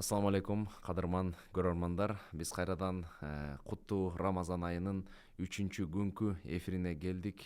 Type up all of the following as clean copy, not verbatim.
Ассаламу алейкум, кадырман көрөрмандар. Биз кайрадан куттуу Рамазан айынын 3-күнкү эфирине келдик.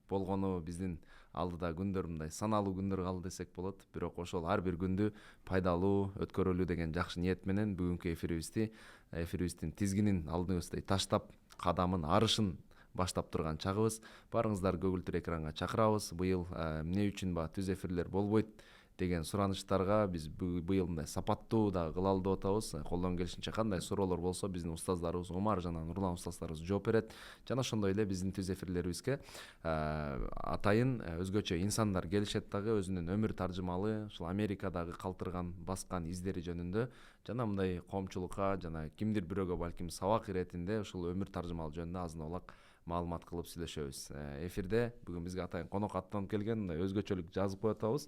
Болгону биздин алдыда күндөр мындай саналуу күндөр калды десек болот. Бирок ошол ар бир күндү пайдалуу өткөрөлү деген жакшы ниет менен бүгүнкү эфирибиздин тизгинин алдыбыздай таштап, кадамын, арышын баштап турган чагыбыз. Барыңыздар көгүлтүр экранга чакырабыз. Быйыл эмне үчүн түз эфирлер болбойт деген суранычтарга биз быйыл мындай сапаттуу да кылалы деп атабыз. Колдон келишинче кандай суроолор болсо биздин устаздарыбыз Омар жана Нурлан устаздарыбыз жооп берет. Жана ошондой эле биздин түз эфирлерибизге атайын өзгөчө инсандар келишет дагы өзүнүн өмүр таржымалы, ушул Америкадагы калтырган, баскан издери жөнүндө жана мындай коомчулукка жана кимдир бирөөгө балким сабак иретинде ушул өмүр таржымалы жөнүндө азын улак маалымат кылып сүйлөшөбүз. Эфирде бүгүн бизге атайын конок аттанып келген, мындай өзгөчөлүк жазып коюп атабыз.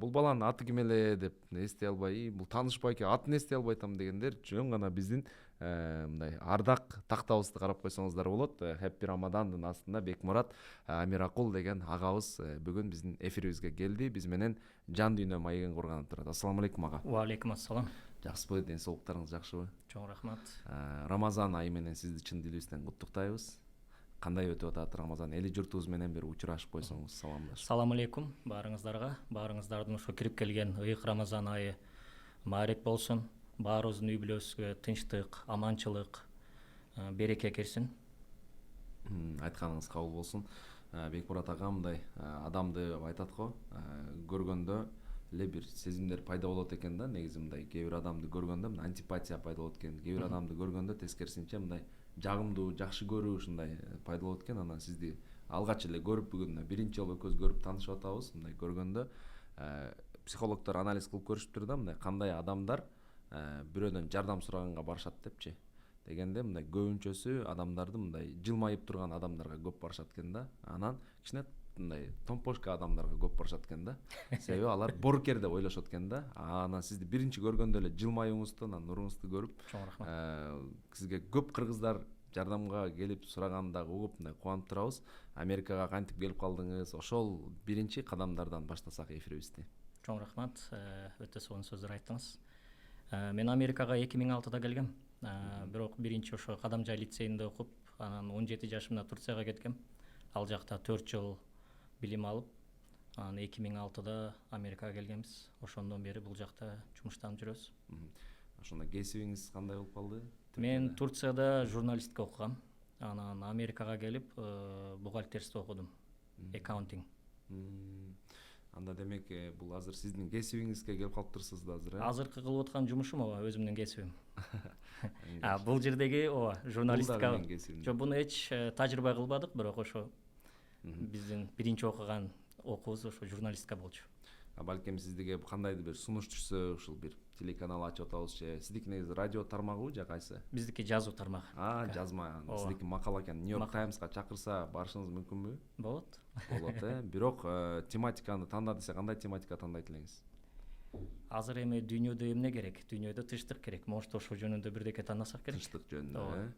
Бул баланын аты ким эле деп эстей албай, бул таанышпай экен, атын эстей албай атам дегендер жөн гана биздин мындай ардак тактабызды карап койсоңуздар болот. Happy Рамадандын астында Бекмурат Амиракул деген агабыз бүгүн биздин эфирибизге келди. Биз менен жан дүйнө маегин курганып турат. Ассаламу алейкум ага. Ва алейкум ассалам. Жакшысызбы? Ден соолуктарыңыз жакшыбы? Чоң рахмат. Рамазан айы менен сизди чын дилибизден куттуктайбыз. Кандай өтүп атат Рамазан? Эли журтубуз менен бир учурашып койсоңуз саламдаш. Салам алейкум баарыңыздарга. Баарыңыздардын ошо кирип келген ыйык Рамазан айы маарек болсун. Баарыбыздын үй бүлөбүзгө тынчтык, аманчылык, береке кирсин. Айтканыңыз кабыл болсун. Бекмурат ага мындай адамды айтат го, көргөндө эле бир сезимдер пайда болот экен да. Негизи мындай кээ бир адамды көргөндө антипатия пайда болот экен. Кээ бир адамды көргөндө тескерисинче мындай жагымдуу, жакшы көрүү ушундай пайда болот экен. Анан сизди алгач эле көрүп бүгүн биринчи жолу экөөбүз көрүп таанышып атабыз. Мындай көргөндө психологдор анализ кылып көрүшүптүр да, мындай кандай адамдар бирөөдөн жардам сураганга барышат депчи. Дегенде мындай көбүнчөсү адамдарды мындай жылмайып турган адамдарга көп барышат экен да. Анан кичине мындай томпошка адамдарга көп барышат экен да. Себеби алар боркер деп ойлошот экен да. Анан сизди биринчи көргөндө эле жылмаюуңузду, анан нуруңузду көрүп, Чоң рахмат. Сизге көп кыргыздар жардамга келип сураганды дагы угуп мындай кубанып турабыз. Америкага кантип келип калдыңыз? Ошол биринчи кадамдардан баштасак эфирибизди. Чоң рахмат. Өтө сонун сөздөр айттыңыз. Мен Америкага 2006-да келгем. Бирок биринчи ошо Кадамжай лицейинде окуп, анан 17 жашымда Турцияга кеткем. Ал жакта 4 жыл билим алып, анан 2006-да Америкага келгенбиз. Ошондон бери бул жакта жумуштанып жүрөбүз. Ошондо кесибиңиз кандай болуп калды? Мен Турцияда журналистика окугам. Анан Америкага келип, бухгалтерство окудум. Accounting. Анда демек бул азыр сиздин кесибиңизге келип калыптырсыз да азыр, Азыркы кылып аткан жумушум ооба өзүмдүн кесибим. Бул жердеги журналистика. Жок, буну эч тажрыйба кылбадык, бирок ошо биздин биринчи окуган окуубуз ошо журналистика болчу. Балким сиздике кандайдыр бир сунуш түшсө, ушул бир телеканал ачып атабыз же, сиздики негизи радио тармагыбы же кайсы? Биздики жазуу тармагы. Жазма. Сиздики макала экен. Нью-Йорк Таймска чакырса барышыңыз мүмкүнбү? Болот. Бирок тематиканы танда десе кандай тематика тандайт элеңиз? Азыр эми дүйнөдө эмне керек? Дүйнөдө тынчтык керек. Может, ошол жөнүндө бирдеке тандасак керек. Тынчтык жөнүндө,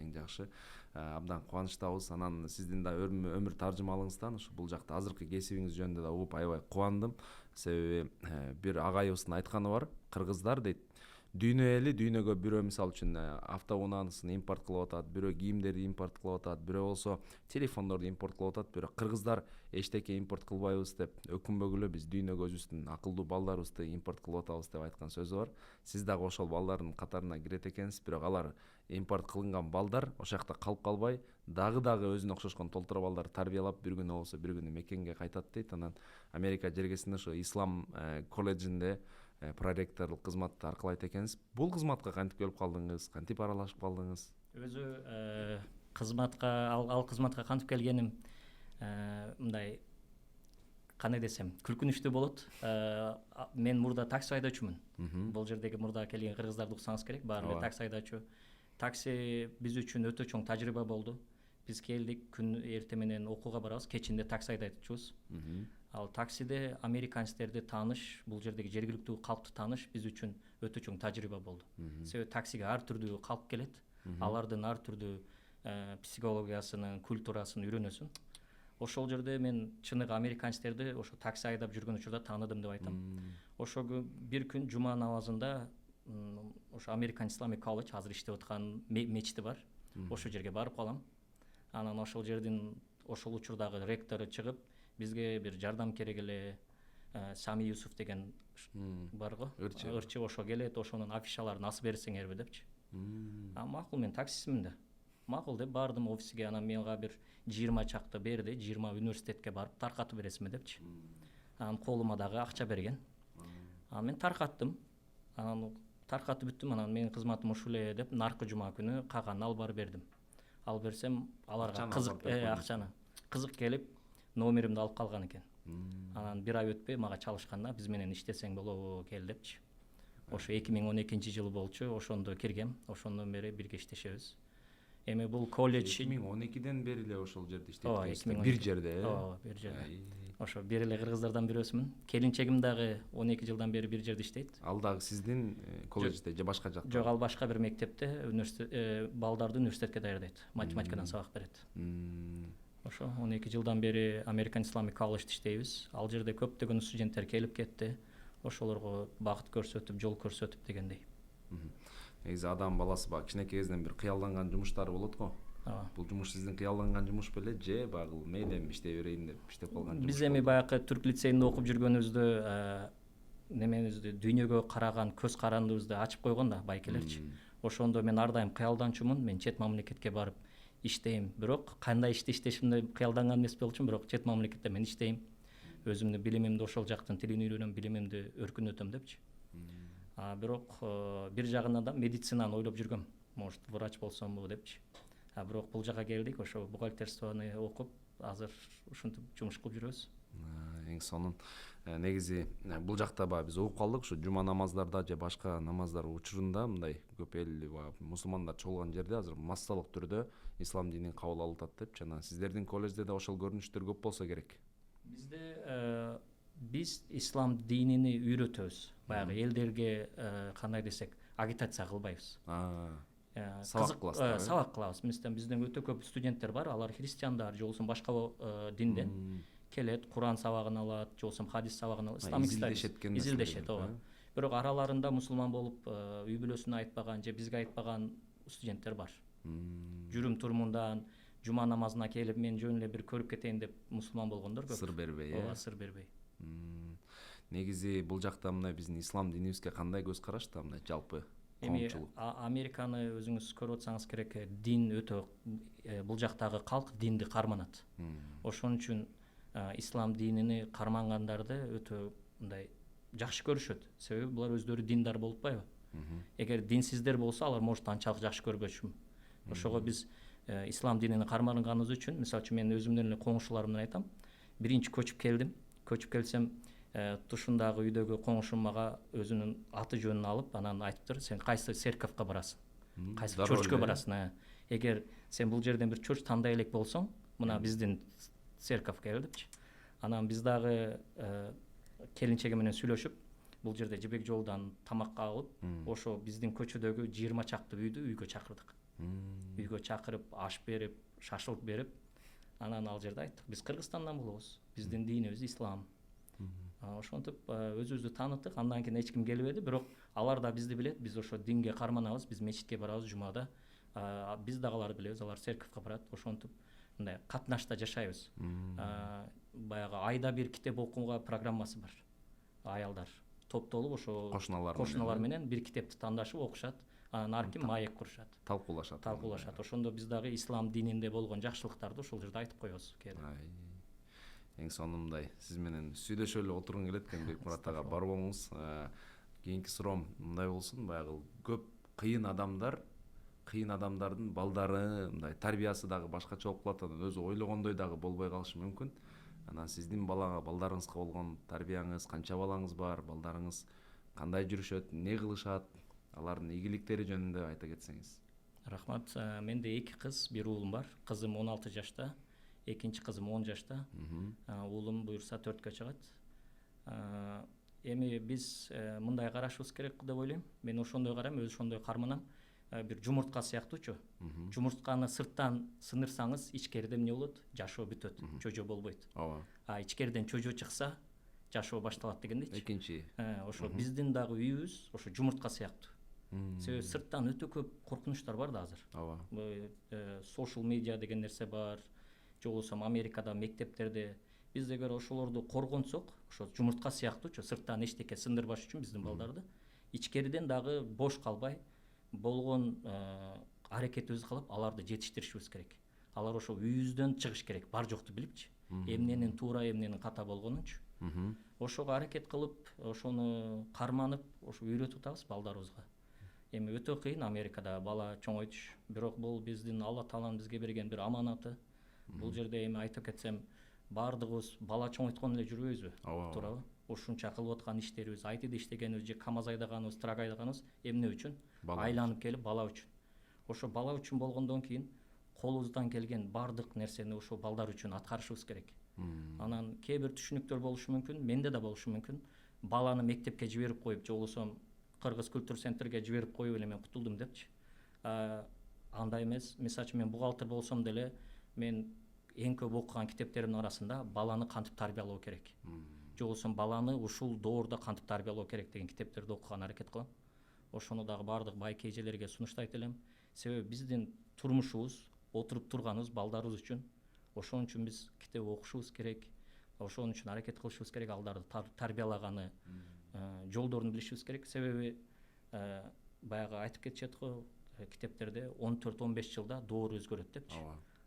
эң жакшы. Абдан кубанычтабыз. Анан сиздин да өмүр таржымалыңыздан ушу бул жакта азыркы кесибиңиз жөнүндө да угуп аябай кубандым. Себеби бир агайыбыздын айтканы бар. Кыргыздар дейт, дүйнө эли дүйнөгө бирөө мисалы үчүн автоунаанысын импорт кылып атат, бирөө кийимдерди импорт кылып атат, бирөө болсо телефондорду импорт кылып атат, бирок кыргыздар эчтеке импорт кылбайбыз деп өкүнбөгүлө биз дүйнөгө өзүбүздүн акылдуу балдарыбызды импорт кылып атабыз деп айткан сөзү бар. Сиз дагы ошол балдардын катарына кирет экенсиз, бирок алар импорт кылынган балдар ошол жакта калып калбай, дагы өзүнө окшошкон толтура балдар тарбиялап бир күнү болсо бир күнү мекенге кайтат дейт. Анан Америка жергесинде ошо Ислам колледжинде проректорлук кызматты аркылайт экенсиз. Бул кызматка кантип келип калдыңыз? Кантип аралашып калдыңыз? Өзү кызматка ал кызматка кантип келгеним мындай кандай десем, күлкүнүчтүү болот. Мен мурда такси айдоочумун. Бул жердеги мурда келген кыргыздарды уксаңыз керек, баары эле такси айдоочу. Такси биз үчүн өтө чоң тажрыйба болду. Биз келдик, күн эртең менен окууга барабыз, кечинде такси айдоочубуз. Ал таксиде американецтерди тааныш, бул жердеги жергиликтүү калкты тааныш биз үчүн өтө чоң тажрыйба болду. Себеби таксиге ар түрдүү калк келет. Алардын ар түрдүү психологиясынын, культурасын үйрөнөсүң. Ошол жерде мен чыныгы американецтерди ошо такси айдап жүргөн учурда тааныдым деп айтам. Ошол бир күн жума намазында ошо American Islamic College азыр иштеп аткан мечити бар. Ошол жерге барып калам. Анан ошол жердин ошол учурдагы ректору чыгып, бизге бир жардам керек эле. Сами Юсуф деген бар го, ырчы ошо келет, ошонун афишаларын асып берсеңерби депчи. Макул, мен таксистмин да. Макул деп бардым офиске, анан менга бир 20 чакты берди, 20 университетке барып таркатып бересизби депчи. Анан колума дагы акча берген. Анан мен таркаттым. Анан таркатып бүттүм, анан менин кызматым ушул эле деп наркы жума күнү каганын алып барып бердим. Алып берсем, аларга кызык, акчаны кызык келип, номеримди алып калган экен. Анан бир ай өтпөй мага чалышканда, биз менен иштесең болобу, кел депчи. Ошо 2012-жылы болчу, ошондо киргем, ошондон бери бирге иштешебиз. Эми бул колледж 2012ден бери эле ошол жерде иштейт. Бир жерде, бир жерде. Ошо бир эле кыргыздардан бирөөсүмүн. Келинчегим дагы 12 жылдан бери бир жерде иштейт. Ал дагы сиздин колледжде же башка жакта? Жок, ал башка бир мектепте, балдарды университетке даярдайт, математикадан сабак берет. Ошо 12 жылдан бери American Islamic College иштейбиз. Ал жерде көптөгөн студенттер келип кетти. Ошолорго багыт көрсөтүп, жол көрсөтүп дегендей. Негизи адам баласы баягы кичинекей кезинен бир кыялданган жумуштары болот го. Бул жумуш сиздин кыялданган жумуш беле же баягы мейли иштей берейин деп иштеп калган жумуш? Биз эми баягы түрк лицейинде окуп жүргөнүбүздө немебизди, дүйнөгө караган көз карандыбызды ачып койгон да байкелерчи. Ошондо мен ар дайым кыялданчумун, мен чет мамлекетке барып иштейм. Бирок кандай ишти иштешимди кыялданган эмес болчумун, бирок чет мамлекетте мен иштейм. Өзүмдүн билимимди ошол жактын тилин үйрөнөм, билимимди өркүнөтөм депчи. Бирок бир жагынан да медицинаны ойлоп жүргөм. Может, врач болсомбу депчи. Бирок бул жака келдик, ошо бухгалтерствону окуп, азыр ушинтип жумуш кылып жүрөбүз. Эң сонун. Негизи бул жакта баягы биз угуп калдык, ушу жума намаздарда же башка намаздар учурунда мындай көп эл мусулмандар чогулган жерде азыр массалык түрдө ислам динин кабыл алып атат деп. Жана сиздердин колледжде да ошол көрүнүштөр көп болсо керек. Бизде биз ислам динини үйрөтөбүз. Баягы элдерге кандай десек, агитация кылбайбыз. Сабак кыласыздар. Сабак кылабыз. Бизден өтө көп студенттер бар, алар христиандар же болбосо башка динден келет, Куран сабагын алат, же болбосо хадис сабагын алат, исламик изилдешет. Бирок араларында мусулман болуп, үй бүлөсүнө айтпаган же бизге айтпаган студенттер бар. Жүрүм турумундан жума намазына келип, мен жөн эле бир көрүп кетейин деп мусулман болгондор көп. Сыр бербей, сыр бербей. Негизи бул жакта мына биздин ислам динибизге кандай көз карашта, мына жалпы эми Американы өзүңүз көрүп атсаңыз керек, дин өтө бул жактагы калк динди карманат. Ошон үчүн ислам динини кармангандарды өтө мындай жакшы көрүшөт. Себеби булар өздөрү диндар болуп атпайбы? Эгер динсиздер болсо, алар может анчалык жакшы көрбөчү. Ошого биз ислам динини карманганыбыз үчүн, мисалы үчүн мен өзүмдүн эле коңшуларымдан айтам. Биринчи көчүп келдим. Көчүп келсем, тушундагы үйдөгү коңшум мага өзүнүн аты жөнүн алып, анан айтыптыр, сен кайсы церковко барасың? Кайсы чорчко барасың? Эгер сен бул жерден бир чорч тандай элек болсоң, мына биздин церковко кел депчи. Анан биз дагы келинчеги менен сүйлөшүп, бул жерде Жибек жолдан тамакка алып, ошо биздин көчөдөгү 20 чакты үйдү үйгө чакырдык. Үйгө чакырып, аш берип, шашлык берип, анан ал жерде айттык, биз Кыргызстандан болобуз, биздин динибиз ислам. Ошентип өзүбүздү тааныттык. Андан кийин эч ким келбеди, бирок алар да бизди билет, биз ошо динге карманабыз, биз мечитке барабыз жумада. Биз дагы аларды билебиз, алар церковко барат. Ошентип мындай катнашта жашайбыз. Баягы айда бир китеп окууга программасы бар. Аялдар топтолуп ошо кошуналар менен бир китепти тандашып окушат. Анан ар ким маек курушат, талкуулашат. Ошондо биз дагы ислам дининде болгон жакшылыктарды ошол жерде айтып коебуз. Эң сонундай сиз менен сүйлөшө эле отургум келет экен, Бекмурат ага, бар болуңуз. Кийинки суроом мындай болсун, баягы көп кыйын адамдардын балдары мындай тарбиясы дагы башкача болуп калат, анан өзү ойлогондой дагы болбой калышы мүмкүн. Анан сиздин балдарыңызга болгон тарбияңыз, канча балаңыз бар, балдарыңыз кандай жүрүшөт, эмне кылышат, алардын ийгиликтери жөнүндө айта кетсеңиз. Рахмат. Менде 2 кыз, 1 уулум бар. Кызым 16 жашта, экинчи кызым 10 жашта. Уулум буюрса 4кө чыгат. Эми биз мындай карашыбыз керек деп ойлойм. Мен ошондой карайм, өзү ошондой карманам. Бир жумуртка сыяктуучу. Жумуртканы сырттан сындырсаңыз, ичкерide эмне болот? Жашоо бүтөт, чөжө болбойт. Ичкериден чөжө чыкса, жашоо башталат дегендейчи. Экинчи. Ошо биздин дагы үйүбүз ошо жумуртка сыяктуу. себеби сырттан өтө көп коркунучтар бар да азыр. ооба Social media деген нерсе бар, же болбосо Америкада мектептерде биз эгер ошолорду коргонсок, ошо жумуртка сыяктуучу сырттан эчтеке сындырбаш үчүн биздин балдарды ичкериден дагы бош калбай болгон аракетибизди кылып аларды жетиштиришибиз керек. Алар ошо үйүбүздөн чыгыш керек, бар жокту билипчи, эмненин туура эмненин ката болгонунчу. Ошого аракет кылып, ошону карманып, ошо үйрөтүп атабыз балдарыбызга. Эми өтө кыйын Америкада бала чоңойтуш, бирок бул биздин Алла Тааланын бизге берген бир аманаты. Бул жерде эми айтып кетсем, баардыгыбыз бала чоңойткон эле жүрбөйбүзбү? Туурабы? Ушунча кылып аткан иштерибиз, айтиде иштегенибиз же КамАЗ айдаганыбыз, трак айдаганыбыз эмне үчүн? Айланып келип бала үчүн. Ошо бала үчүн болгондон кийин колубуздан келген баардык нерсени ошо балдар үчүн аткарышыбыз керек. Анан кээ бир түшүнүктөр болушу мүмкүн, менде да болушу мүмкүн. Баланы мектепке жиберип коюп, же болбосо Кыргыз культур центрге жиберип коюп эле мен кутулдум депчи. Андай эмес. Мисалы үчүн мен бухгалтер болсом деле, мен эң көп окуган китептеримдин арасында баланы кантип тарбиялоо керек, же болбосо баланы ушул доордо кантип тарбиялоо керек деген китептерди окуган аракет кылам. Ошону дагы баардык байке эжелерге сунуштайт элем. Себеби биздин турмушубуз, отуруп турганыбыз балдарыбыз үчүн. Ошон үчүн биз китеп окушубуз керек. Ошон үчүн аракет кылышыбыз керек, алдарды тарбиялаганы жолдорун билишибиз керек. Себеби баягы айтып кетишет го китептерде 14-15 жылда доор өзгөрөт депчи.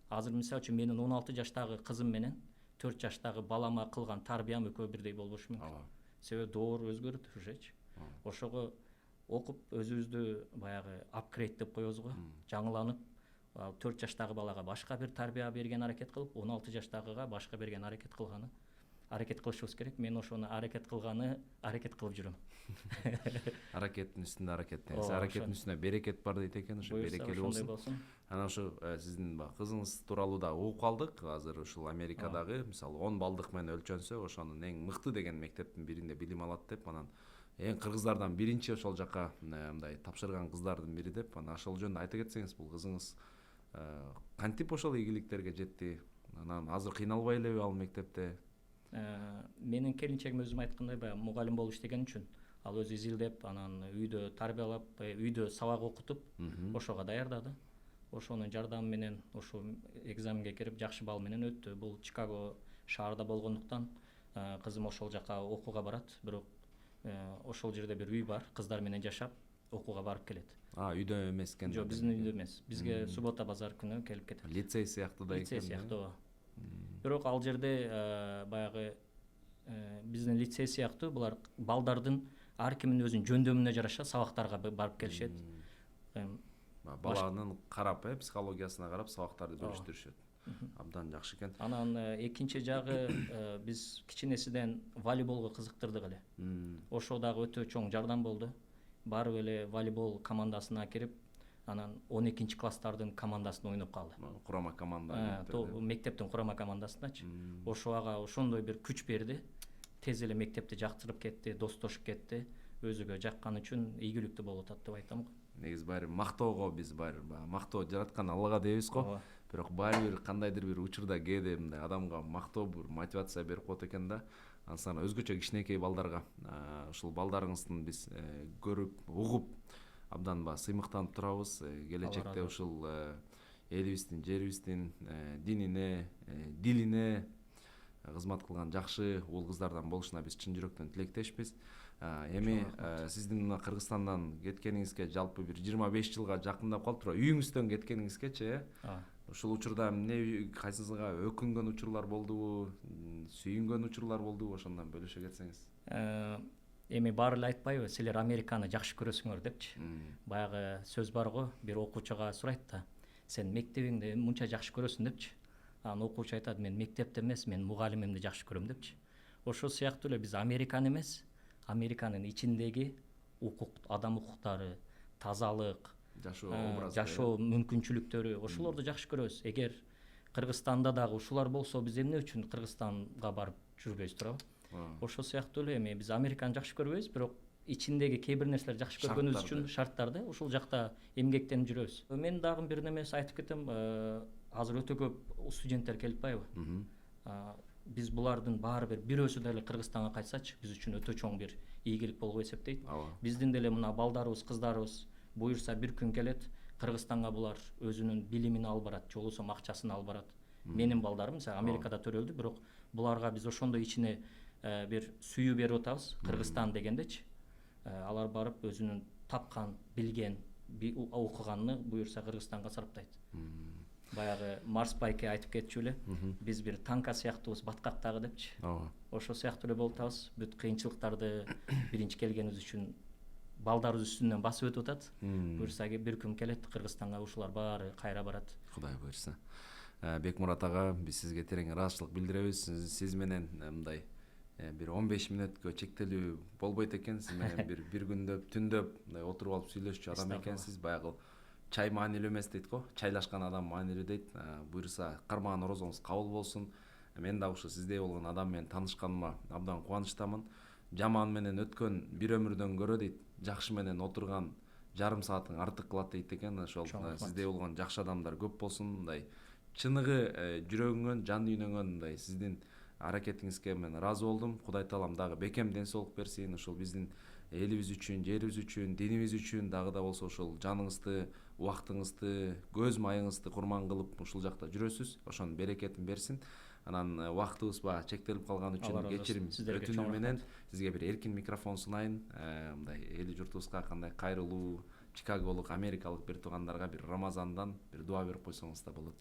Азыр мисалы үчүн менин 16 жаштагы кызым менен 4 жаштагы балама кылган тарбиям экөө бирдей болбошу мүмкүн. Себеби доор өзгөрөт ушечи. Ошого окуп өзүбүздү баягы апгрейд деп коебуз го, жаңыланып, 4 жаштагы балага башка бир тарбия берген аракет кылып, 16 жаштагыга башка берген аракет кылышыбыз керек. Мен ошону аракет кылып жүрөм. Аракеттин үстүндө аракет. Аракеттин үстүнө берекет бар дейт экен, ошо берекелүү болсун. Анан ошо сиздин кызыңыз тууралуу да угуп калдык. Азыр ушул Америкадагы, мисалы 10 балдык менен өлчөнсө, ошонун эң мыкты деген мектептин биринде билим алат деп, анан эң кыргыздардан биринчи ошол жака мындай тапшырган кыздардын бири деп, анан ошол жөнүндө айта кетсеңиз, бул кызыңыз кантип ошол ийгиликтерге жетти? Анан азыр кыйналбай элеби ал мектепте? Менин келинчегим өзүм айткандай, баягы мугалим болуп иштеген үчүн ал өзү изилдеп, анан үйдө тарбиялап, үйдө сабак окутуп, ошого даярдады. Ошонун жардамы менен ошо экзаменге кирип, жакшы балл менен өттү. Бул Чикаго шаарда болгондуктан кызым ошол жака окууга барат, бирок ошол жерде бир үй бар, кыздар менен жашап, окууга барып келет. Үйдө эмес экен? Жок, биздин үйдө эмес. Бизге суббота базар күнү келип кетет. Лицей сыяктуу да экен. Лицей сыяктуу. Бирок ал жерде баягы биздин лицей сыяктуу булар балдардын ар кимдин өзүнүн жөндөмүнө жараша сабактарга барып келишет. Баланын карап, психологиясына карап сабактарды бөлүштүрүшөт. Абдан жакшы экен. Анан экинчи жагы биз кичинесиден волейболго кызыктырдык эле. Ошо дагы өтө чоң жардам болду. Барып эле волейбол командасына кирип, анан 12 класстардын командасында ойноп калды. Курама команда. Мектептин курама командасындачы. Ошо ага ошондой бир күч берди. Тез эле мектепти жактырып кетти, достошуп кетти. Өзүгө жаккан үчүн ийгиликтүү болуп атат деп айтам го. Негизи баары мактоого биз мактоо жараткан Аллага дейбиз го. Бирок баары бир кандайдыр бир учурда кээде мындай адамга мактоо бир мотивация берип коет экен да. Ансан өзгөчө кичинекей балдарга ушул балдарыңыздын биз көрүп, угуп абдан сыймыктанып турабыз. Келечекте ушул элибиздин, жерибиздин динине, дилине кызмат кылган жакшы уул кыздардан болушуна биз чын жүрөктөн тилектешпиз. Эми сиздин мына Кыргызстандан кеткениңизге жалпы бир 25 жылга жакындап калып үйүңүздөн кеткениңизгечи, ушул учурда эмне кайсыңызга өкүнгөн учурлар болдубу, сүйүнгөн учурлар болдубу, ошондон бөлүшө кетсеңиз. Эми баары эле айтпайбы, силер Американы жакшы көрөсүңөр депчи. Баягы сөз бар го, бир окуучуга сурайт да, сен мектебиңди мынча жакшы көрөсүң депчи. Анан окуучу айтат, мен мектепти эмес, мен мугалимимди жакшы көрөм депчи. Ошол сыяктуу эле биз Американы эмес, Американын ичиндеги укук, адам укуктары, тазалык, жашоо мүмкүнчүлүктөрү, ошолорду жакшы көрөбүз. Эгер Кыргызстанда дагы ушулар болсо, биз эмне үчүн Кыргызстанга барып жүрбөйбүз, туурабы? Ошол сыяктуу эле эми биз Американы жакшы көрбөйбүз, бирок ичиндеги кээ бир нерселерди жакшы көргөнүбүз үчүн шарттарды ушул жакта эмгектенип жүрөбүз. Мен дагы бир немеси айтып кетем, азыр өтө көп студенттер келип атпайбы? Биз булардын баары бир бирөөсү деле Кыргызстанга кайтсачы, биз үчүн өтө чоң бир ийгилик болуп эсептейт. Биздин деле мына балдарыбыз, кыздарыбыз буюрса бир күн келет Кыргызстанга булар өзүнүн билимин алып барат же болбосо акчасын алып барат. Менин балдарым мисалы Америкада төрөлдү, бирок буларга биз ошондой ичине бир сүйүү берип атабыз, Кыргызстан дегендечи. Алар барып өзүнүн тапкан, билген, окуганын буюрса Кыргызстанга сарптайт. Баягы Марс байке айтып кетчү эле, биз бир танка сыяктуубуз баткактагы депчи. Ооба. Ошо сыяктуу эле болуп атабыз. Бүт кыйынчылыктарды биринчи келгенибиз үчүн балдарыбыз үстүнөн басып өтүп атат. Буюрса бир күн келет Кыргызстанга ушулар баары кайра барат. Кудай буйрса. Бекмурат ага, биз сизге терең ыраазычылык билдиребиз. Сиз менен мындай бир 15 мүнөткө чектелүү болбойт экен. Сиз менен бир күндөп, түндөп мындай отуруп алып сүйлөшчү адам экенсиз. Баягы чай маанилүү эмес дейт го. Чайлашкан адам маанилүү дейт. Буйрса кармаган орозоңуз кабыл болсун. Мен да ушу сиздей болгон адам менен таанышканыма абдан кубанычтамын. Жаман менен өткөн бир өмүрдөн көрө дейт, жакшы менен отурган жарым саатың артык кылат дейт экен. Ошол сиздей болгон жакшы адамдар көп болсун. Мындай чыныгы жүрөгүңөн, жан дүйнөңөн мындай сиздин аракетиңизге мен ыраазы болдум. Кудай таалам дагы бекем ден соолук берсин. Ошол биздин элибиз үчүн, жерибиз үчүн, динибиз үчүн дагы да болсо ошол жаныңызды, убактыңызды, көз майыңызды курман кылып ушул жакта жүрөсүз. Ошонун берекетин берсин. Анан убактыбыз баягы чектелип калган үчүн кечирим өтүнүү менен сизге бир эркин микрофон сунайын. Мындай эли журтубузга кандай кайрылуу чикаголук, америкалык бир туугандарга бир Рамазандан бир дуа берип койсоңуз да болот.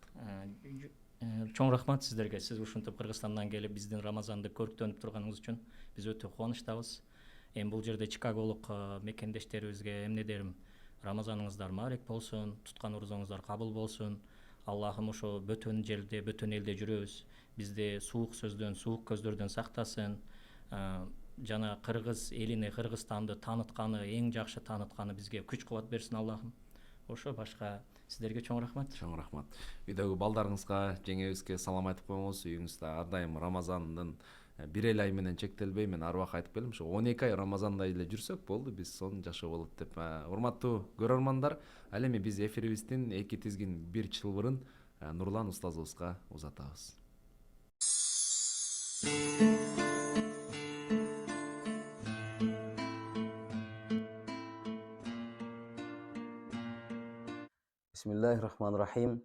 Чоң рахмат сиздерге. Сиз ушинтип Кыргызстандан келип биздин Рамазанды көрктөнүп турганыңыз үчүн биз өтө кубанычтабыз. Эми бул жерде чикаголук мекендештерибизге эмне дерим? Рамазаныңыздар маарек болсун, туткан орозоңуздар кабыл болсун. Аллахым ошо бөтөн жерде, бөтөн элде жүрөбүз. Бизди суук сөздөн, суук көздөрдөн сактасын. Жана кыргыз элине, Кыргызстанды таанытканы, эң жакшы таанытканы бизге күч кубат берсин Аллахым. Ошо башка сиздерге чоң рахмат. Чоң рахмат. Үйдөгү балдарыңызга, жеңебизге салам айтып коюңуз. Үйүңүздө ар дайым Рамазандын бир эле ай менен чектелбей, мен ар убакыт айтып келдим, ошо 12 ай Рамазанда эле жүрсөк болду, биз сонун жашоо болот деп. Урматтуу көрөрмандар, ал эми биз эфирибиздин 2 тизгин 1 чылбырын Нурлан устазыбызга узатабыз. Бисмиллахир-рахманир-рахим.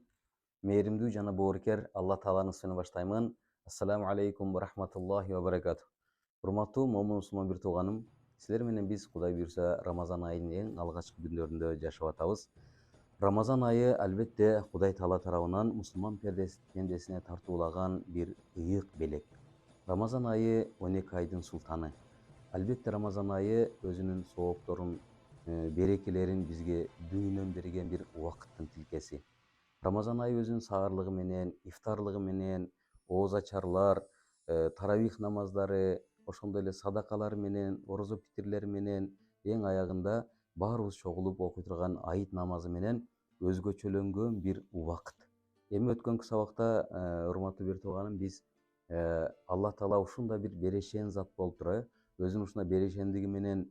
Мээримдүү жана боорукер Алла Тааланын исмине баштаймын. Ассаламу алейкум ва рахматуллахи ва баракату. Урматтуу момун мусулман бир тууганым, силер менен биз Кудай буйрса Рамазан айынын эң алгачкы күндөрүндө жашап атабыз. Рамазан айы албетте Кудай Таала тарабынан мусулман пендесине тартуулаган бир ыйык белек. Рамазан айы 12 айдын султаны. Албетте Рамазан айы өзүнүн соопторун, берекелерин бизге дүйнөдөн берген бир убакыттын тилкеси. Рамазан айы өзүнүн саарлыгы менен, ифтарлыгы менен, ооз ачарлар, таравих намаздары, ошондой эле садакалар менен, орозо питирлери менен, эң аягында баарыбыз чогулуп окуй турган айыт намазы менен өзгөчөлөнгөн бир убакыт. Эми өткөнкү сабакта, урматтуу бир тууганым, биз Алла Таала ушундай бир берешен зат болуп тура, өзүнүн ушундай берешендиги менен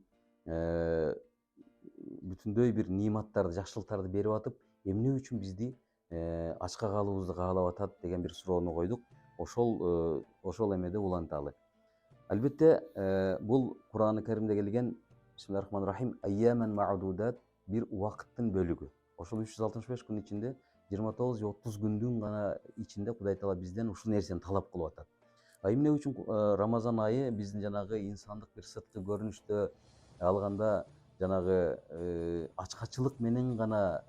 бүтүндөй бир ниматтарды, жакшылыктарды берип атып, эмне үчүн бизди ачка калуубузду каалап атат деген бир суроону койдук. Ошол эмеде уланталы. Албетте, бул Кур'ан-ы Каримде келген Бисмиллахир-рахманир-рахим айяман ма'дудат бир убакыттын бөлүгү. Ошол 365 күн ичинде 29 же 30 күндүн гана ичинде Кудай Таала бизден ушул нерсени талап кылып атат. Эмне үчүн Рамазан айы биздин жанагы инсандык бир сырткы көрүнүштө алганда жанагы ачкачылык менен гана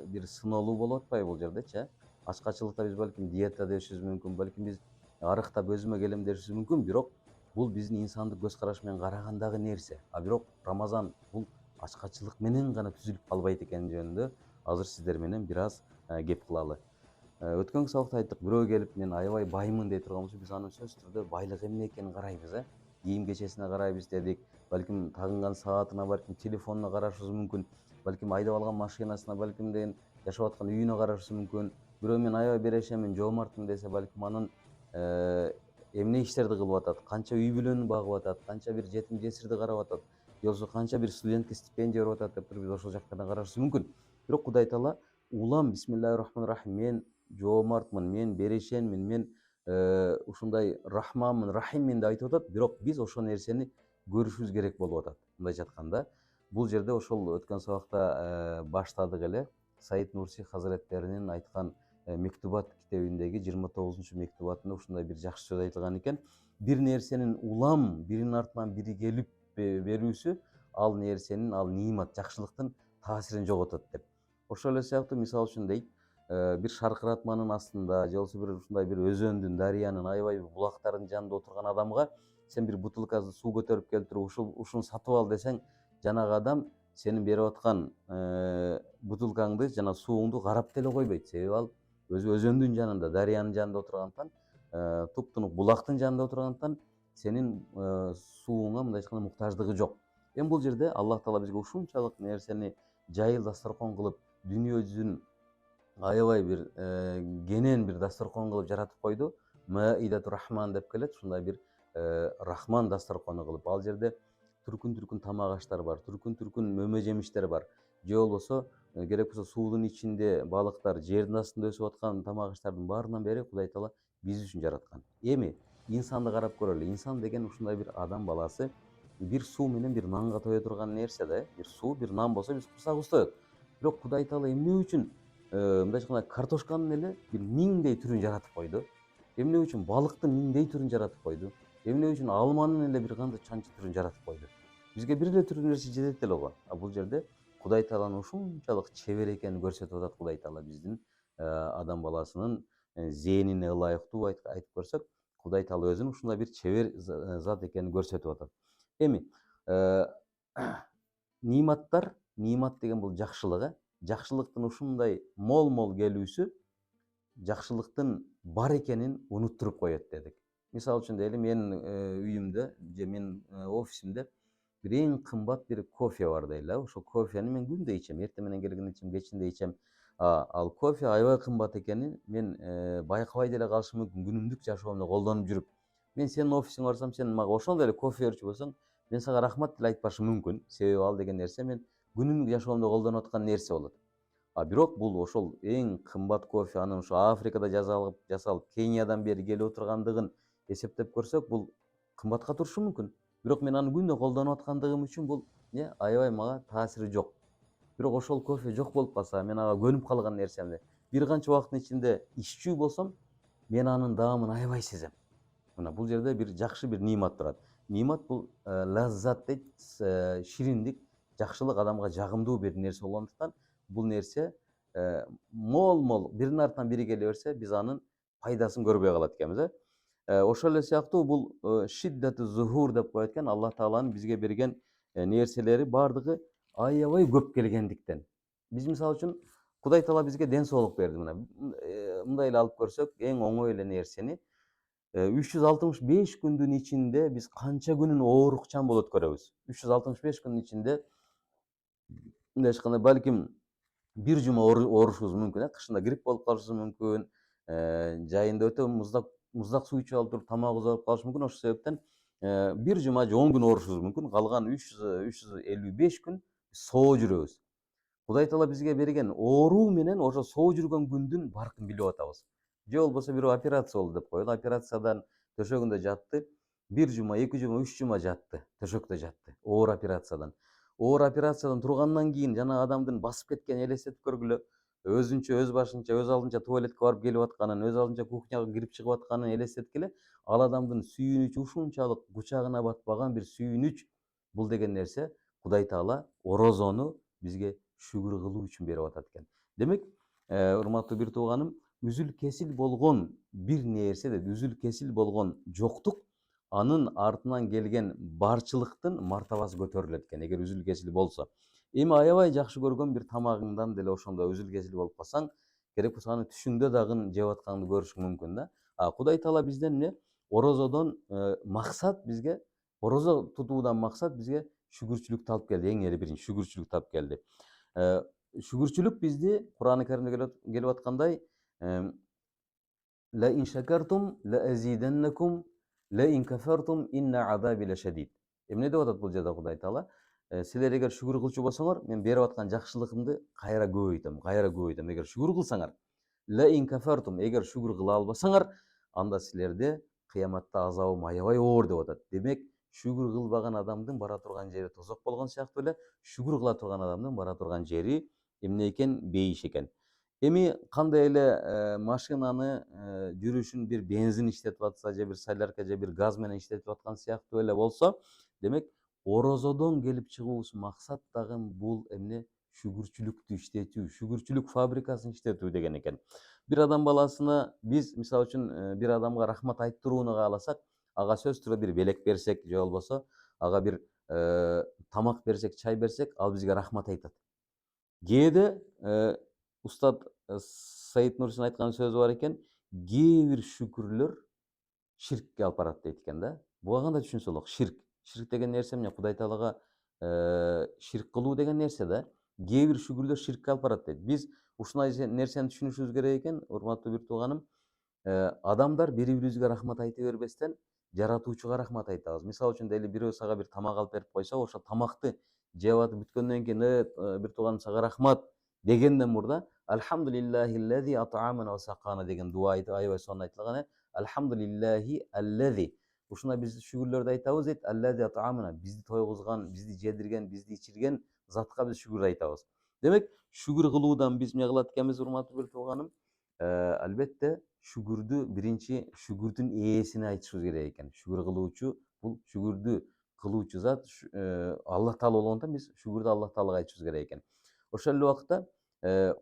бир сыноолуу болуп атпайбы бул жердечи? Ачкачылыкта биз балким диета дешибиз мүмкүн, балким биз арыктап өзүмө келем дешибиз мүмкүн, бирок бул биздин инсандык көз караш менен карагандагы нерсе. Бирок Рамазан бул ачкачылык менен гана түзүлүп калбайт экени жөнүндө азыр сиздер менен бир аз кеп кылалы. Өткөнкү сабакта айттык, бирөө келип мен аябай баймын дей турган болсо, биз анын сөзсүз түрдө байлык эмне экенин карайбыз, кийим кечесине карайбыз дедик, балким тагынган саатына, балким телефонуна карашыбыз мүмкүн, балким айдап алган машинасына, балким деген жашап аткан үйүнө карашыбыз мүмкүн. Бирөө мен аябай берешенмин, жоомартмын десе, балким анын эмне иштерди кылып атат, канча үй бүлөнү багып атат, канча бир жетим жесирди карап атат, же болбосо канча бир студентке стипендия берип атат деп биз ошол жактардан карашыбыз мүмкүн. Бирок Кудай Таала улам Бисмиллахир-рахманир-рахим, мен жоомартмын, мен берешенмин, мен ушундай рахманмын, рахиммин деп айтып атат, бирок биз ошол нерсени көрүшүбүз керек болуп атат. Мындай жатканда, бул жерде ошол өткөн сабакта баштадык эле Саид Нурси Хазреттеринин айткан Мектубат китебиндеги 29 мектубатында ушундай бир жакшы сөз айтылган экен. Бир нерсенин улам биринин артынан бири келип берүүсү ал нерсенин, ал нимат, жакшылыктын таасирин жоготот деп. Ошол эле сыяктуу мисалы үчүн дейт, бир шаркыратманын астында же болбосо бир ушундай бир өзөндүн, дарыянын, аябай бир булактардын жанында отурган адамга сен бир бутылка суу көтөрүп келип туруп ушуну сатып ал десең, жанагы адам сенин берип аткан бутылкаңды жана сууңду карап деле койбойт. Себеби ал өзү өзөндүн жанында, дарыянын жанында отургандыктан, туптунук булактын жанында отургандыктан сенин сууңа мындайча айтканда муктаждыгы жок. Эми бул жерде Аллах Таала бизге ушунчалык нерсени жайыл дасторкон кылып, дүйнө жүзүн аябай бир кенен бир дасторкон кылып жаратып койду. Маидату Рахман деп келет, ушундай бир Рахман дасторкону кылып. Ал жерде түркүн тамак аштар бар, түркүн мөмө жемиштер бар. Же болбосо керек болсо суудун ичинде балыктар, жердин астында өсүп аткан тамак аштардын баарынан бери Кудай Таала биз үчүн жараткан. Эми инсанды карап көрөлү. Инсан деген ушундай бир адам баласы, бир суу менен бир нанга тое турган нерсе да. Бир суу, бир нан болсо биз курсагыбыз тоет. Бирок Кудай Таала эмне үчүн мындайча айтканда картошканын эле бир миңдей түрүн жаратып койду? Эмне үчүн балыктын миңдей түрүн жаратып койду? Эмне үчүн алманын эле бир канча чанчы түрүн жаратып койду? Бизге бир эле түрдүү нерсе жетет эле го. А бул жерде Кудай Тааланын ушунчалык чебер экенин көрсөтүп атат Кудай Таала биздин адам баласынын зээнине ылайыктуу айтып көрсөк, Кудай Таала өзүнүн ушундай бир чебер зат экенин көрсөтүп атат. Эми ниматтар, нимат деген бул жакшылык, жакшылыктын ушундай мол келүүсү жакшылыктын бар экенин унуттуруп коет дедик. Мисалы үчүн дейли, менин үйүмдө же менин офисимде бир эң кымбат бир кофе бар дейли. Ошол кофени мен күндө ичем, эртең менен келгенде ичем, кечинде ичем. Ал кофе аябай кымбат экенин мен байкабай деле калышым мүмкүн, күнүмдүк жашоомдо колдонуп жүрүп. Мен сенин офисиңе барсам, сен мага ошондой эле кофе берчү болсоң, мен сага рахмат деле айтпашым мүмкүн. Себеби ал деген нерсе мен күнүмдүк жашоомдо колдонуп аткан нерсе болот. Бирок бул ошол эң кымбат кофе, анын ошо Африкада жасалып, Кениядан бери келип отургандыгын эсептеп көрсөк, бул кымбатка турушу мүмкүн. Бирок мен аны күндө колдонуп аткандыгым үчүн бул аябай мага таасири жок. Бирок ошол кофе жок болуп калса, мен ага көнүп калган нерсемди бир канча убакыттын ичинде иччүү болсом, мен анын даамын аябай сезем. Мына бул жерде бир жакшы бир нимат турат. Нимат бул лаззат дейт, шириндик, жакшылык, адамга жагымдуу бир нерсе болгондуктан бул нерсе мол биринин артынан бири келе берсе, биз анын пайдасын көрбөй калат экенбиз. Ошол эле сыяктуу бул шиддату зухур деп коет экен. Аллах Тааланын бизге берген нерселери баардыгы аябай көп келгендиктен. Биз мисалы үчүн Кудай Таала бизге ден соолук берди. Мына мындай эле алып көрсөк, эң оңой эле нерсени 365 күндүн ичинде биз канча күнүн оорукчан болот көрөбүз. 365 күндүн ичинде мындай айтканда балким бир жума оорушубуз мүмкүн, кышында грипп болуп калышыбыз мүмкүн, жайында өтө муздак суу ичип алып туруп тамагыбыз ооруп калышы мүмкүн. Ошол себептен бир жума же 10 күн оорушубуз мүмкүн. Калган 355 күн соо жүрөбүз. Кудай Таала бизге берген ооруу менен ошо соо жүргөн күндүн баркын билип атабыз. Же болбосо бирөө операция болду деп коелу, операциядан төшөгүндө жатты, 1 жума, 2 жума, 3 жума жатты, төшөктө жатты, оор операциядан. Оор операциядан тургандан кийин жана адамдын басып кеткенин элестетип көргүлө. Өзүнчө, өз башынча, өз алдынча туалетке барып келип атканын, өз алдынча кухняга кирип чыгып атканын элестеткиле, ал адамдын сүйүнүчү ушунчалык кучагына батпаган бир сүйүнүч. Бул деген нерсе Кудай Таала орозону бизге шүгүр кылуу үчүн берип атат экен. Демек, урматтуу бир тууганым, үзүл кесил болгон бир нерсе, үзүл кесил болгон жоктук, анын артынан келген барчылыктын мартабасы көтөрүлөт экен, эгер үзүл кесил болсо. Эми аябай жакшы көргөн бир тамагыңдан деле ошондо үзүл кесил болуп калсаң, керек болсо аны түшүңдө дагы жеп атканды көрүшүң мүмкүн да. Кудай Таала бизден эмне? Орозодон максат бизге, орозо тутуудан максат бизге шүгүрчүлүктү алып келди, эң эле биринчи шүгүрчүлүктү алып келди. Шүгүрчүлүк бизди Кур'ан-ы Каримде келип аткандай, ла ин шакартум ла азиденнакум ла ин кафартум инна азаби лашадид. Эмне деп атат бул жерде Кудай Таала? Силер эгер шүгүр кылчу болсоңор, мен берип аткан жакшылыгымды кайра көбөйтөм. Эгер шүгүр кылсаңар, ла ин кафартум, эгер шүгүр кыла албасаңар, анда силерде кыяматта азабым аябай оор деп атат. Демек, шүгүр кылбаган адамдын бара турган жери тозок болгон сыяктуу эле шүгүр кыла турган адамдын бара турган жери эмне экен, бейиш экен. Эми кандай эле машинаны жүрүшүн бир бензин иштетип атса же бир солярка же бир газ менен иштетип аткан сыяктуу эле болсо, демек орозодон келип чыгуубуз максат дагы бул эмне, шүгүрчүлүктү иштетүү, шүгүрчүлүк фабрикасын иштетүү деген экен. Бир адам баласына биз мисалы үчүн бир адамга рахмат айттырууну кааласак, ага сөзсүз түрдө бир белек берсек же болбосо ага бир тамак берсек, чай берсек, ал бизге рахмат айтат. Кээде устат Саид Нурсин айткан сөзү бар экен, кээ бир шүкүрлөр ширкке алып барат дейт экен да. Буга кандай түшүнсө болот? Ширк деген нерсе эмне? Кудай Таалага ширк кылуу деген нерсе да. Кээ бир шүкүрлөр ширкке алып барат дейт. Биз ушундай нерсени түшүнүшүбүз керек экен, урматтуу бир тууганым. Адамдар бири-бирибизге рахмат айта бербестен, жаратуучуга рахмат айтабыз. Мисалы үчүн дейли бирөө сага бир тамак алып берип койсо, ошо тамакты жеп атып бүткөндөн кийин, бир тууганым сага рахмат дегенден мурда Альхамдулиллахиллази ат'амана ва сакана деген дуа аябай сонун айтылган. Альхамдулиллахи аллази. Ушуна биз шүгүрлөрдү айтабыз дейт. Аллази ат'амана, бизди тойгузган, бизди жедирген, бизди ичирген затка биз шүгүр айтабыз. Демек, шүгүр кылуудан биз эмне кылат экенбиз, урматтуу бир тууганым? Албетте шүгүрдү биринчи шүгүрдүн ээсине айтышыбыз керек экен. Шүгүр кылуучу бул шүгүрдү кылуучу зат Аллах Таала болгондуктан биз шүгүрдү Аллах Таалага айтышыбыз керек экен. Ошол эле убакта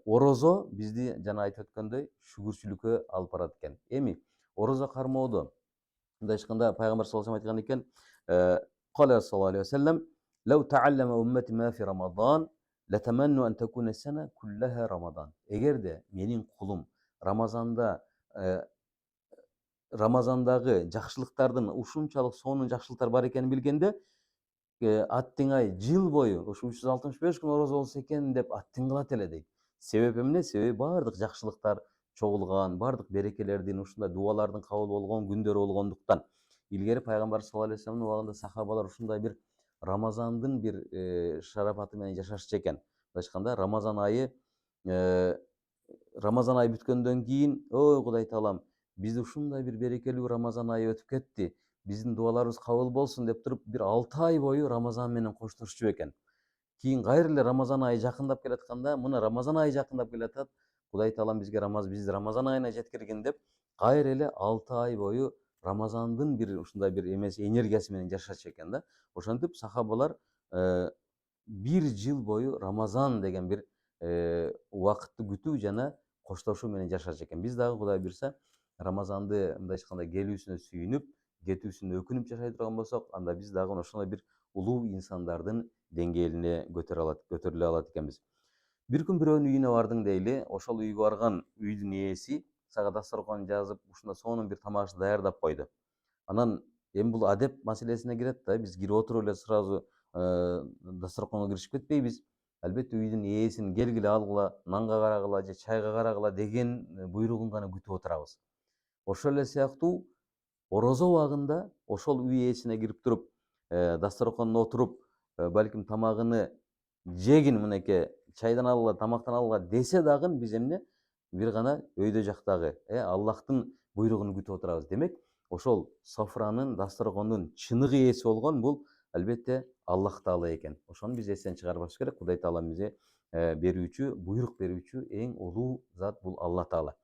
орозо бизди жана айтып өткөндөй шүгүрчүлүккө алып барат экен. Эми орозо кармоодо мындай айтканда пайгамбар саллаллаху алейхи вассалам айткан экен, кала саллаллаху алейхи вассалам: "Лау тааллама уммати ма фи Рамадан, латаманну ан такуна сана куллаха Рамадан." Эгерде менин кулум Рамазандагы жакшылыктардын ушунчалык сонун жакшылыктар бар экенин билгенде, аттиңай жыл бою ушу 365 күн орозо болсо экен деп аттиң кылат эле дейт. Себеби эмне? Себеби баардык жакшылыктар чогулган, баардык берекелердин, ушундай дубалардын кабыл болгон күндөрү болгондуктан. Илгери пайгамбар саллаллаху алейхи вассаламдын убагында сахабалар ушундай бир Рамазандын бир шарапаты менен жашашчу экен. Мындай айтканда, Рамазан айы бүткөндөн кийин, ой Кудай Таалам, бизди ушундай бир берекелүү Рамазан айы өтүп кетти. Биздин дубаларыбыз кабыл болсун деп туруп, бир 6 ай бою Рамазан менен коштошчу экен. Кийин кайра эле Рамазан айы жакындап келатканда, мына Рамазан айы жакындап келатат. Кудай Таалам бизди Рамазан айына жеткиргин деп, кайра эле 6 ай бою Рамазандын бир ушундай бир эмеси, энергиясы менен жашачу экен да. Ошентип сахабалар бир жыл бою Рамазан деген бир убакытты күтүү жана коштошуу менен жашачу экен. Биз дагы Кудай буйрса Рамазанды мындай айтканда келүүсүнө сүйүнүп, кетүүсүнө өкүнүп жашай турган болсок, анда биз дагы ошондой бир улуу инсандардын деңгээлине көтөрүлө алат экенбиз. Бир күн бирөөнүн үйүнө бардың дейли, ошол үйгө барган үйдүн ээси сага дасторкон жазып, ушунда сонун бир тамак даярдап койду. Анан эми бул адеп маселесине кирет да, биз кирип отуруп эле сразу дасторконго киришип кетпейбиз. Албетте үйдүн ээсин келгиле, алгыла, нанга карагыла же чайга карагыла деген буйругун гана күтүп отурабыз. Ошол эле сыяктуу орозо убагында ошол үй ээсине кирип туруп, дасторконуна отуруп, балким тамагыны жегин мынеке, чайдан алгыла, тамактан алгыла десе дагы биз эмне? Бир гана өйдө жактагы, Аллахтын буйругун күтүп отурабыз. Демек, ошол софранын, дасторкондун чыныгы ээси болгон бул албетте Аллах Таала экен. Ошону биз эстен чыгарбаш керек. Кудай Таала бизге берүүчү, буйрук берүүчү эң улуу зат бул Аллах Таала.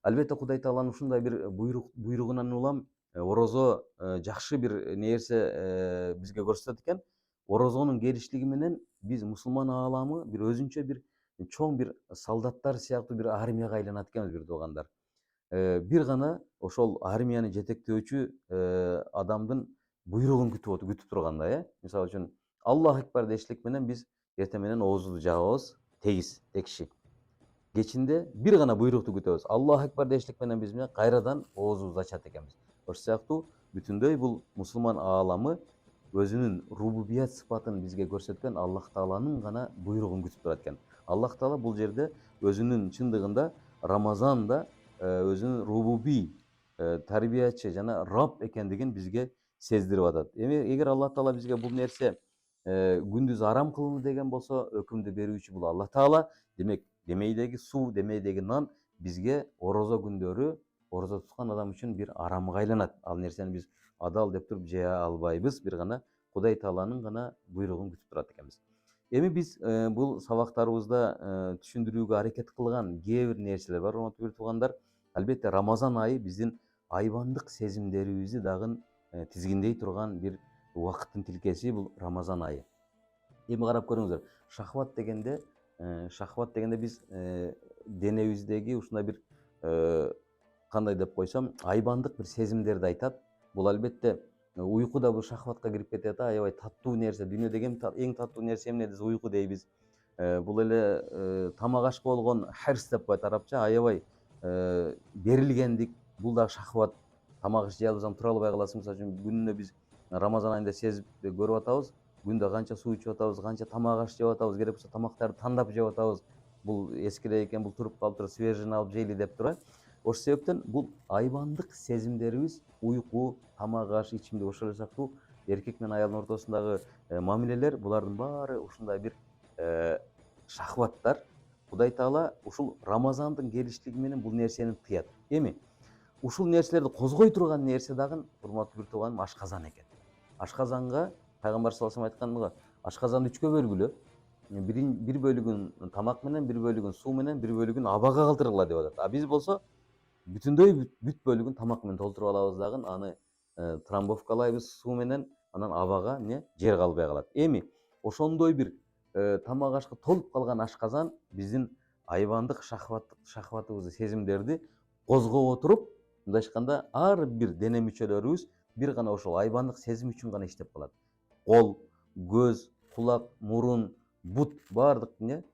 Албетте Кудай Тааланын ушундай бир буйругунан улам орозо жакшы бир нерсе бизге көрсөтөт экен. Орозонун келишлиги менен биз мусулман ааламы бир өзүнчө бир чоң бир солдаттар сыяктуу бир армияга айланат экенбиз, бир туугандар. Бир гана ошол армияны жетектөөчү адамдын буйругун күтүп тургандай, Мисалы үчүн Аллах акбар дешлик менен биз эртең менен оозубузду жаабыз, текши. Кечинде бир гана буйрукту күтөбүз. Аллах акбар дешлик менен биз кайрадан оозубузду ачат экенбиз. Ошол сыяктуу бүтүндөй бул мусулман ааламы өзүнүн рубубият сыпатын бизге көрсөткөн Аллах Тааланын гана буйругун күтүп турат экен. Аллах Таала бул жерде өзүнүн чындыгында Рамазанда өзүнүн рубуби тарбиячы жана Раб экендигин бизге сездирип атат. Эми эгер Аллах Таала бизге бул нерсе күндүз арам кылынды деген болсо, өкүмдү берүүчү бул Аллах Таала. Демек, демейдеги суу, демейдеги нан бизге орозо күндөрү орозо туткан адам үчүн бир арамга айланат. Ал нерсени биз адал деп туруп жее албайбыз. Бир гана Кудай Тааланын гана буйругун күтүп турат экенбиз. Эми биз бул сабактарыбызда түшүндүрүүгө аракет кылган кээ бир нерселер бар, урматтуу бир туугандар. Албетте Рамазан айы биздин айбандык сезимдерибизди дагы тизгиндей турган бир убакыттын тилкеси бул Рамазан айы. Эми карап көрүңүздөр, шахват дегенде биз денебиздеги ушундай бир кандай деп койсом, айбандык бир сезимдерди айтат. Бул албетте уйку да бул шахватка кирип кетет, аябай таттуу нерсе. Дүйнөдөгү эң таттуу нерсе эмне десе уйку дейбиз. Бул эле тамак ашка болгон херс деп коет арабча, аябай берилгендик. Бул дагы шахват. Тамак жей албасаң тура албай каласың. Мисалы үчүн күнүнө биз Рамазан айында сезип көрүп атабыз. Күндө канча суу ичип атабыз, канча тамак аш жеп атабыз, керек болсо тамактарды тандап жеп атабыз. Бул эскире экен, бул туруп калыптыр, свежийин алып жейли деп туруп. Ошол себептен бул айбандык сезимдерибиз, уйку, тамак аш, ичимдик, ошол эле сыяктуу эркек менен аялдын ортосундагы мамилелер, булардын баары ушундай бир шахваттар. Кудай Таала ушул Рамазандын келиштиги менен бул нерсени тыят. Эми ушул нерселерди козгой турган нерсе дагы, урматтуу бир тууганым, ашказан экен. Ашказанга Пайгамбар саллаллаху алейхи вассалам айтканга, ашказанды 3кө бөлгүлө. Бир бөлүгүн тамак менен, бир бөлүгүн суу менен, бир бөлүгүн абага калтыргыла деп атат. А биз болсо бүтүндөй бүт бөлүгүн тамак менен толтуруп алабыз дагы, аны трамбовкалайбыз суу менен, анан абага жер калбай калат. Эми ошондой бир тамак ашка толуп калган ашказан биздин айбандык шахватыбызды, сезимдерди козгоп отуруп, мындай айтканда, ар бир дене мүчөлөрүбүз бир гана ошол айбандык сезим үчүн гана иштеп калат. Кол, көз, кулак, мурун, бут, баардык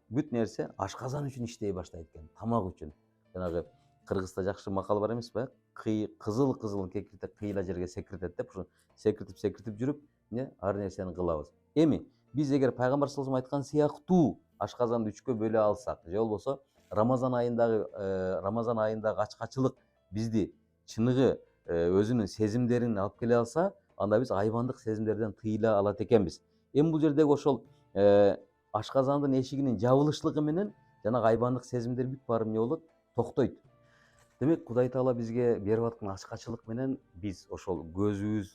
бүт нерсе ашказан үчүн иштей баштайт экен, тамак үчүн. Жанагы Кыргызда жакшы макал бар эмеспи? Кызыл кекирте кыйла жерге секиртет деп, ушу секиртип жүрүп, ар нерсени кылабыз. Эми биз эгер Пайгамбар саллаллаху алейхи вассалам айткан сыяктуу ашказанды 3кө бөлө алсак, же болбосо Рамазан айындагы ачкачылык бизди чыныгы өзүнүн сезимдерин алып келе алса, анда биз айбандык сезимдерден тыйыла алат экенбиз. Эми бул жердеги ошол ашказандын эшигинин жабылышлыгы менен жанагы айбандык сезимдер бүт баары эмне болот? Токтойт. Демек, Кудай Таала бизге берип аткан ачкачылык менен биз ошол көзүбүз,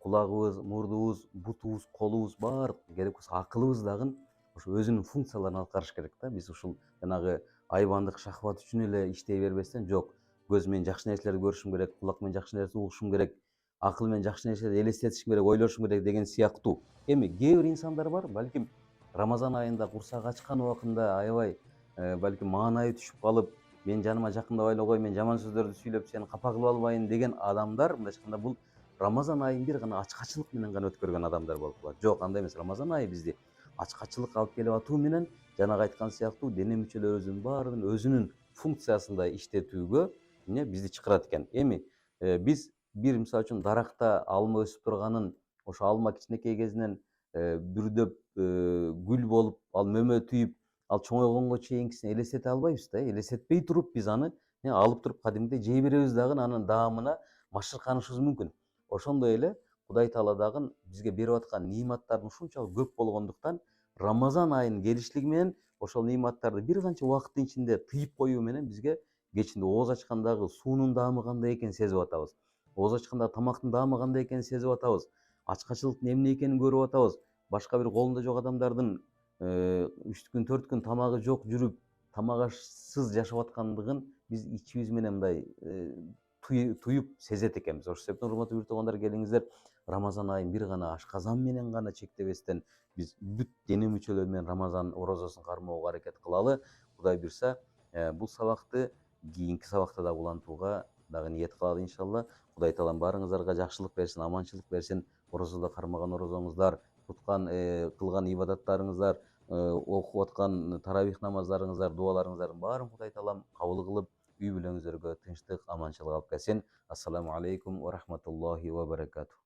кулагыбыз, мурдубуз, бутубуз, колубуз, баардык керек болсо акылыбыз дагы ошо өзүнүн функцияларын аткарыш керек да. Биз ушул жанагы айбандык шахват үчүн эле иштей бербестен, жок, көз менен жакшы нерселерди көрүшүм керек, кулак менен жакшы нерсе угушум керек, акыл менен жакшы нерселерди элестетишим керек, ойлошум керек деген сыяктуу. Эми кээ бир инсандар бар, балким Рамазан айында курсак ачкан убагында аябай балким маанайы түшүп калып, мен жаныма жакындабайлы кой, мен жаман сөздөрдү сүйлөп сени капа кылып албайын деген адамдар, мындай айтканда, бул Рамазан айын бир гана ачкачылык менен гана өткөргөн адамдар болуп калат. Жок, андай эмес. Рамазан айы бизди ачкачылык алып келип атуу менен, жанагы айткан сыяктуу дене мүчөлөрүбүздүн баарынын өзүнүн функциясында иштетүүгө бизди чакырат экен. Эми биз бир мисалы үчүн даракта алма өсүп турганын, ошо алма кичинекей кезинен бүрдөп гүл болуп, ал мөмө тийип, ал чоңойгонго чейинкисин элестете албайбыз да. Элестетпей туруп биз аны алып туруп кадимгидей жей беребиз дагы, анын даамына машырканышыбыз мүмкүн. Ошондой эле Кудай Таала дагы бизге берип аткан неиматтардын ушунчалык көп болгондуктан, Рамазан айынын келиштиги менен ошол неиматтарды бир канча убакыттын ичинде тыйып коюу менен бизге кечинде ооз ачкандагы суунун даамы кандай экенин сезип атабыз. Ооз ачкандагы тамактын даамы кандай экенин сезип атабыз. Ачкачылыктын эмне экенин көрүп атабыз. Башка бир колунда жок адамдардын 3 күн 4 күн тамагы жок жүрүп, тамак ашсыз жашап аткандыгын биз ичибиз менен мындай туюп сезет экенбиз. Ошол себептен, урматтуу бир туугандар, келиңиздер, Рамазан айын бир гана ашказан менен гана чектебестен, биз бүт дене мүчөлөр менен Рамазан орозосун кармоого аракет кылалы. Кудай буйрса, бул сабакты кийинки сабакта да улантууга дагы ниет кылалы иншалла. Кудай Таалам баарыңыздарга жакшылык берсин, аманчылык берсин. Орозодо кармаган орозоңуздар, туткан кылган ибадаттарыңыздар, окуп аткан таравих намаздарыңыздар, дуаларыңыздардын баарын Кудай Таалам кабыл кылып, үй бүлөңүздөргө тынчтык, аманчылык алып келсин. Ассаламу алейкум ва рахматуллахи ва баракатух.